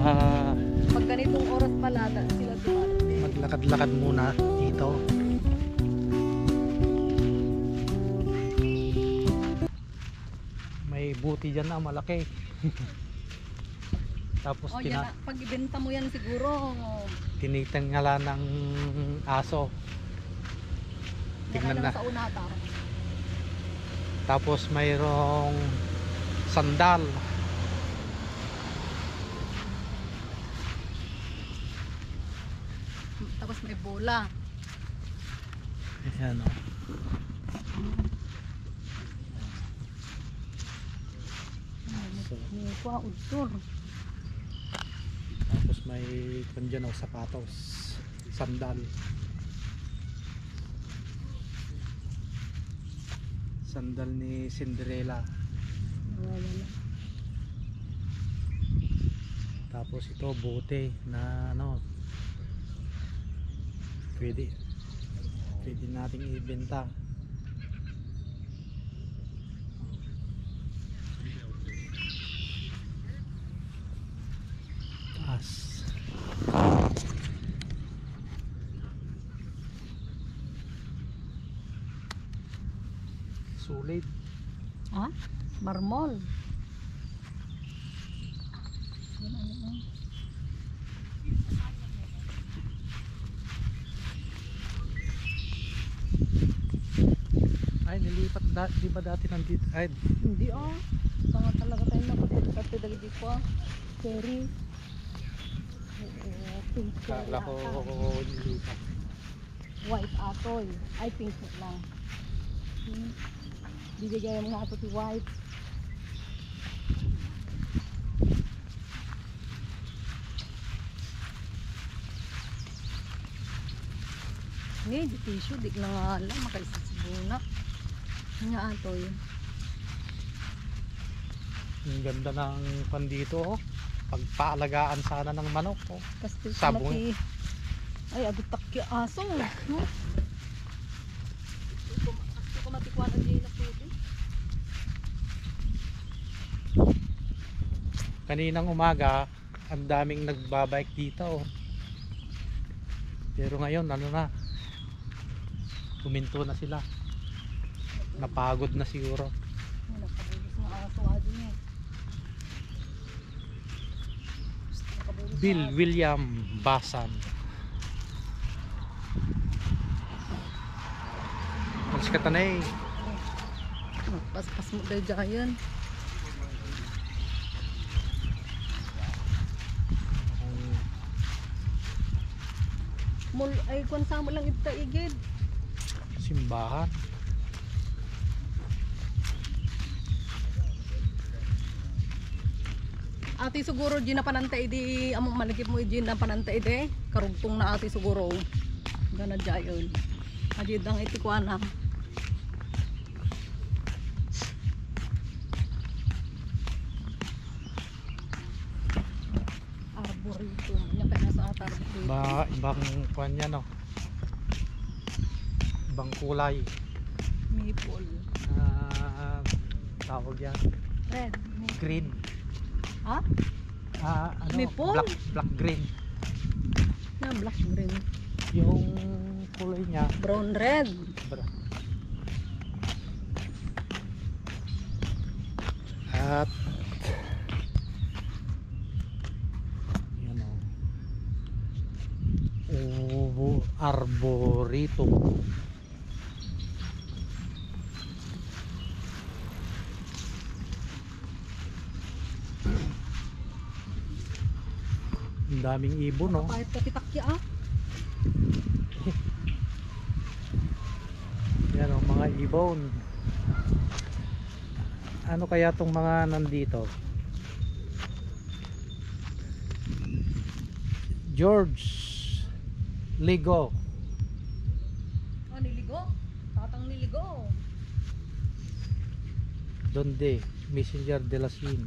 Pag ganitong oras pala, sila dumarating. maglakad-lakad muna dito. May buti dyan na malaki. Tapos Oh, yan, pag ibenta mo yan siguro, tinitingala ng aso. Tignan na. sa unata. Tapos mayroong sandal. Tapos may bola. Ayan o. So, May kuha, udtor. tapos may kandyan o sapatos, sandal. Sandal ni Cinderella. Wala. Tapos ito bote na ano, pwede nating ibenta. Taas. Sulit. Ha? Marmol. Ay, nilipat di ba dati nandito? Ay, Hindi Tanga talaga tayo nakapunta dali di ko. Cherry. Pink cherry kala ko ata. nilipat. White atoy. Ay, pink lang. Bibigay mo nga ito si white. Ngayon, di tissue. Di na nga lang. Makaisa si Buna. Nga atoy. Ang ganda ng pandito oh. Pagpaalagaan sana ng manok oh. Kastil Sabong. mati. Ay, adutak ki aso. No? Hindi ko matikwan ang na pwede. Kaninang umaga ang daming nagbabike dito oh. Pero ngayon ano na, huminto na sila, napagod na siguro. Ay, nakabulos ng aso adin eh. Nakabulos Bill ng aso. William Basan. Malis ka tanay. Pas-pas mo dahil dyan. Mul ay kung sa mo lang ita igid. Simbahan. Ati siguro di na panantay di among malagip mo di na panantay de. Karugtong na ati siguro. Gana dayon. Adi dang iti kuana. Arboretum. Nya kaya sa atar. Ibang kwan yan oh. Ibang kulay. Maple. Tawag yan. Red. Green. Ha? Ano? Maple? Black green. Na black green. Yung kulay niya. Brown red. At yan o. Arboretum. Ang daming ibon no. Kahit kapitakya Yan o, mga ibon. Ano kaya tong mga nandito? George Ligo. Oh, niligo? Tatang niligo. Donde Messenger de la Sin.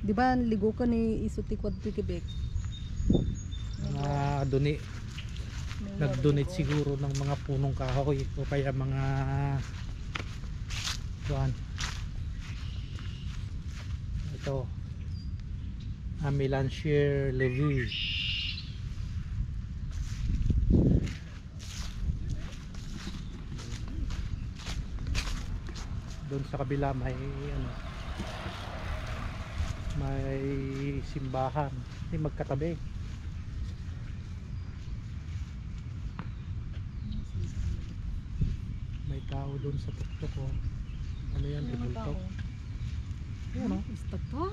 Di ba ligo ka ni Isuti-Quad to Quebec? Nag-donate siguro ng mga punong kahoy o kaya mga kuan. Ito Amilanchier Levy. Doon sa kabila may ano, may simbahan, hindi magkatabi. May tao doon sa tuktok ko. Ano yan, tubultok? Yan o. Gusto to.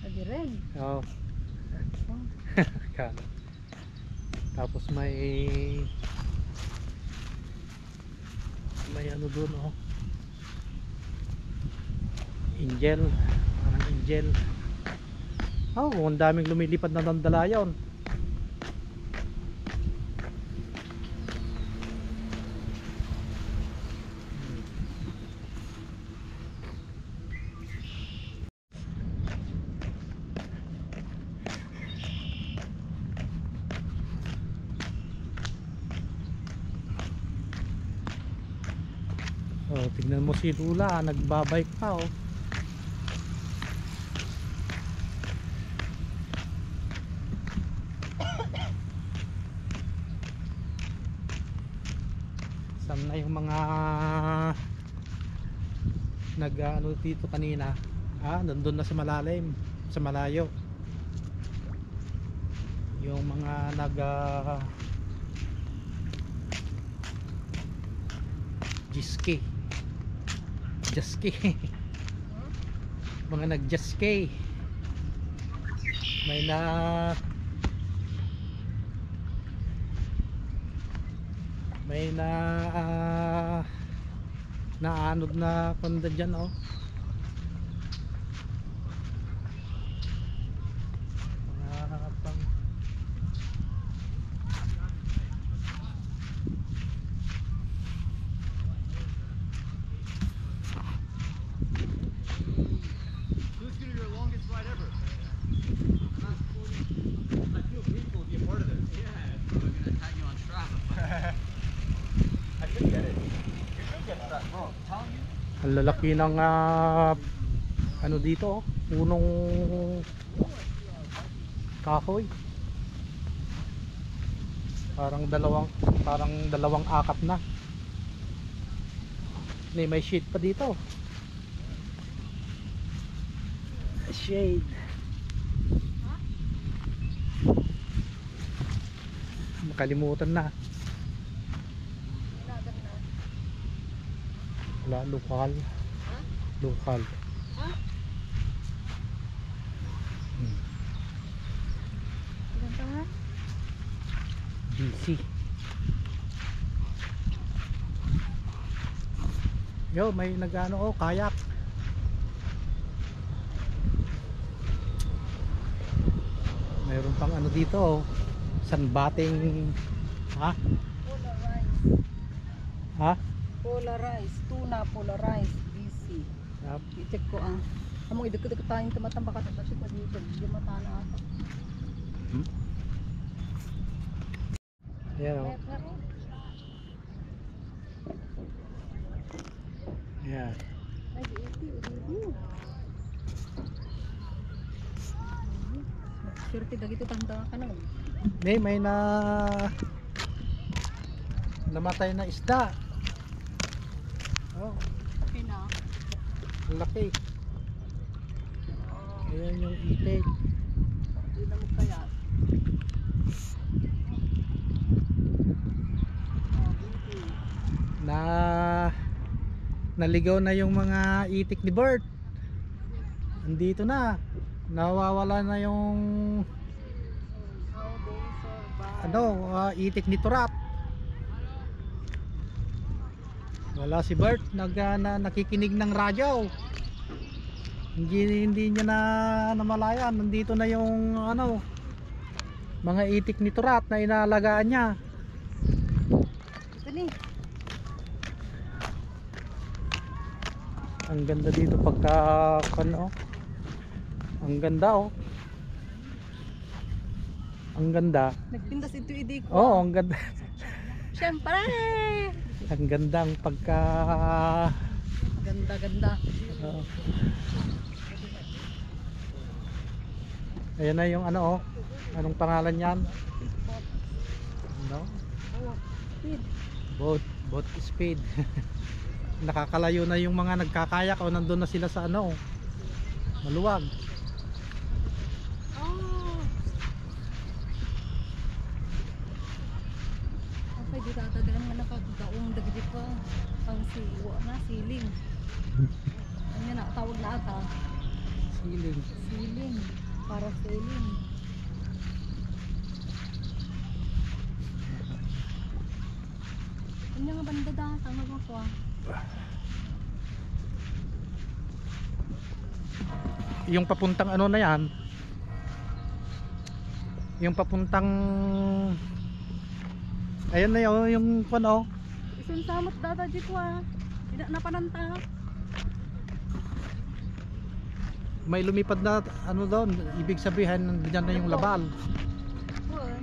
Lagi rin. Oo. Kala. Tapos may ano doon oh. Angel. Parang angel. Oh, ang daming lumilipad na dandalayon. Oh, tignan mo si Lula, nagbabike pa oh. Saan na yung mga nag-ano dito kanina? Ah, nandun na sa malalim, sa malayo. Yung mga Jiski. Mga nag-Jiski. May naanod na kanda dyan oh. Mga pang Who's gonna be your longest ride ever? I feel grateful to be a part of this. Yeah, it's probably gonna tag you on Strava. I could get it. You could get Strava, bro. I'm telling you. ang lalaki ng ano dito oh, punong kahoy. Parang dalawang akap na. May shade pa dito. Shade. Makalimutan na. Wala, lokal. Lokal. BC. Yo, may nagano oh, kayak. Mayroon pang ano dito oh, sunbathing. Ha? Ha? Polarized. Tuna polarized. BC. Yep. I-check ko ang among idikit-dikit tayong tumatamba ka sa pa dito. Hindi matana ata. Ayan oh. Ayan. Ay, iti. Swerte dagito tanda ka na. May namatay na isda. Oh, Okay na. laki. Ayan yung itik. Hindi na mo kaya. Naligaw na yung mga itik ni Bert. Andito na. Nawawala na yung itik ni Turat. Wala si Bert, nakikinig ng radyo. Hindi niya namalayan. Nandito na yung mga itik ni Turat na inaalagaan niya. Ito ni. Ang ganda dito pagka ang ganda oh. Ang ganda. Nagpindas ito idi ko. Oo, ang ganda. Siyempre. Ang gandang pagka Ganda. Oo. Ayan na yung ano oh. Anong pangalan yan? Ano? Oh, speed. Boat speed. Nakakalayo na yung mga nagkakayak o nandun na sila sa ano maluwag. Oh. Okay, di tatagalan nga nakagaong dagdi pa. Ang siwa na, siling. Ano na, tawag na ata. Siling. Siling. Para siling. Ano nga banda da? Tama ba ko ah? Yung papuntang ano na yan, yung papuntang ayan na yun, yung ano Isun samot data di ko ah. Tidak na pananta. may lumipad na ano doon, ibig sabihin nandiyan na yung labal. Kuan.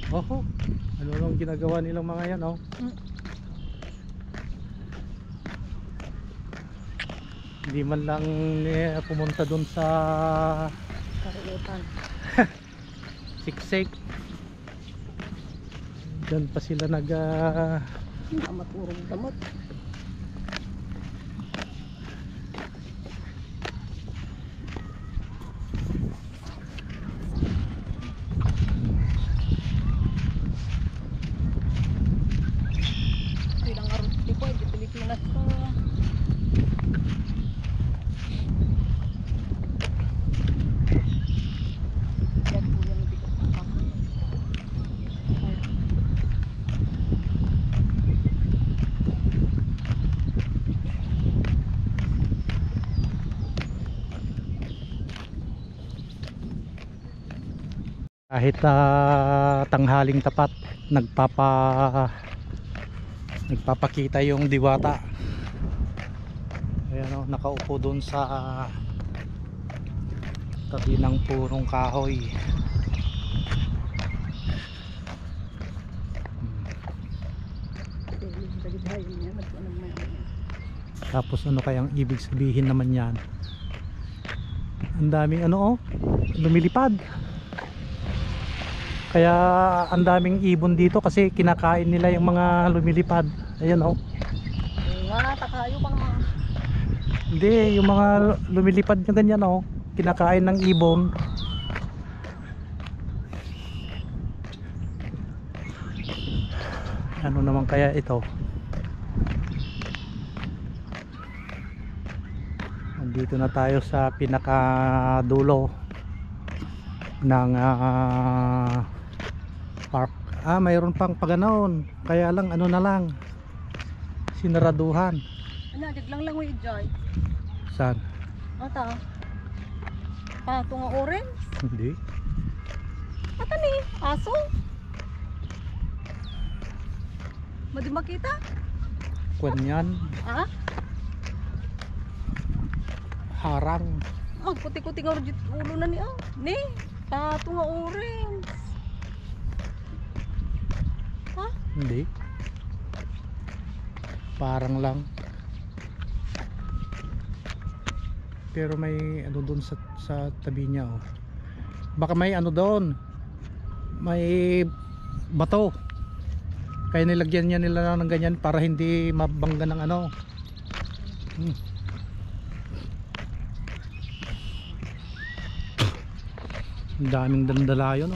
Oho, ano nung ginagawa nilang mga yan oh. Hindi man lang pumunta doon sa Karutan. siksik. Doon pa sila nag Damat urong damot. Ilang arot di po di Pilipinas pa. Yan po yung bigat ng kahoy. kahit tanghaling tapat nagpapakita yung diwata. Ayan o, nakaupo dun sa tabi ng purong kahoy. Tapos ano kayang ibig sabihin naman yan? Ang daming ano oh, lumilipad. Kaya ang daming ibon dito kasi kinakain nila yung mga lumilipad. Ayan oh. Nga, takayo pang mga. Hindi, yung mga lumilipad na ganyan oh, kinakain ng ibon. Ano naman kaya ito? Nandito na tayo sa pinakadulo ng park. Mayroon pang paganoon. Kaya lang ano na lang, sinaraduhan. Ano, lang lang mo i-joy. Saan? Ata. Pato nga orange. Hindi. Ata ni, aso. Madi makita? Kwan yan. Ha? Harang. Kuti-kuti nga ulo na ni Ni, pato nga orange. Ha? Hindi. Parang lang. Pero may ano doon sa tabi niya oh. Baka may ano doon. May bato. Kaya nilagyan niya nila ng ganyan para hindi mabangga ng ano. Ang daming dandalayo no.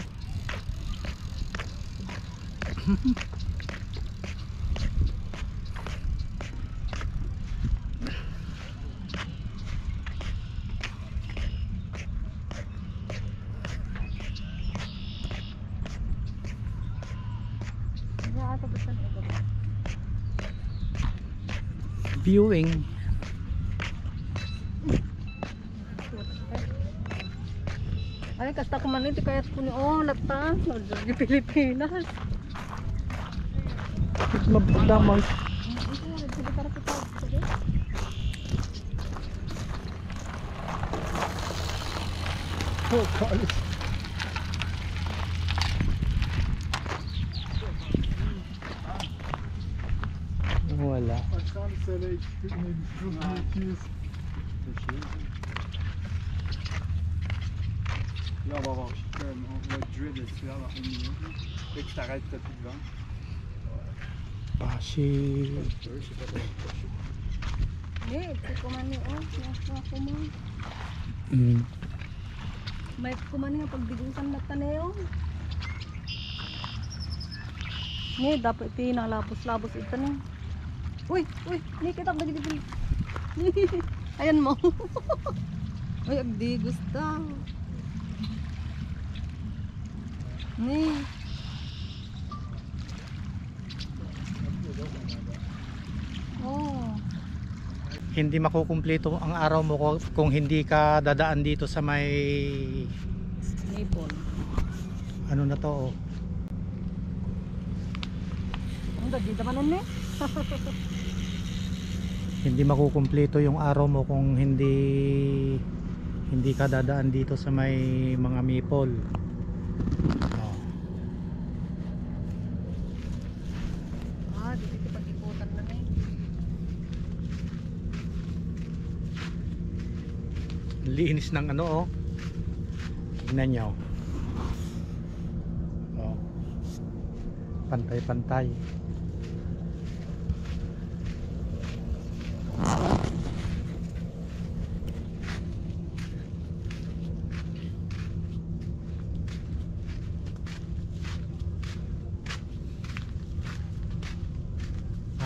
Viewing. Ay, kasta ko man ito kaya ko ni lata. Di Pilipinas. Mabdamang. Oh, kalis. Sans le soleil, tu mets une couche. Là, on va avoir on va drill le tueur dans 1 minute. Dès que tu t'arrêtes, t'as plus de vent. Bashi. Je sais pas comment. Ni, ito kumani oh. Nasa kuma. May kumani nga pagdigusan na taneo. Ni, dapat iti nalabos-labos ito ni. Uy, ni kita bagay. Ayan mo. Uy, agdi gusto. Ni. Oh. Hindi makukumpleto ang araw mo kung hindi ka dadaan dito sa may Nipon. ano na to oh. Ang dagi naman ni. Hindi makukumpleto yung araw mo kung hindi ka dadaan dito sa may mga maple. Oh. Ah, dito pag-ikutan na ni. Linis ng ano oh. Tingnan nyo. Oh. Pantay-pantay.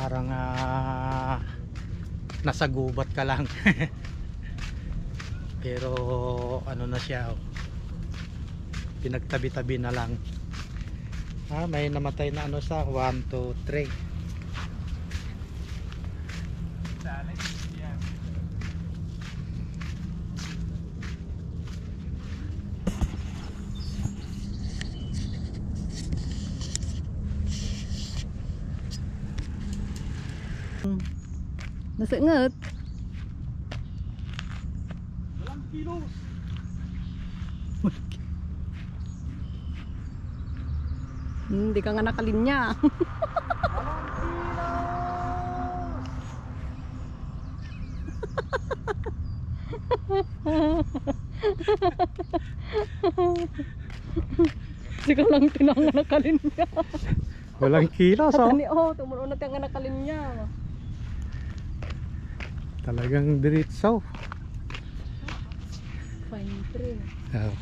Parang nasa gubat ka lang. Pero ano na siya oh. Pinagtabi-tabi na lang. May namatay na ano sa 1, 2, 3. Nasingat. Walang kilos. Hindi ka nga nakalinya. Hindi ka lang tinanga nakalinya. Walang kilos oh. Tani oh, tumuno na tinanga nakalinya. Talagang diretso. Fine tree. Oh.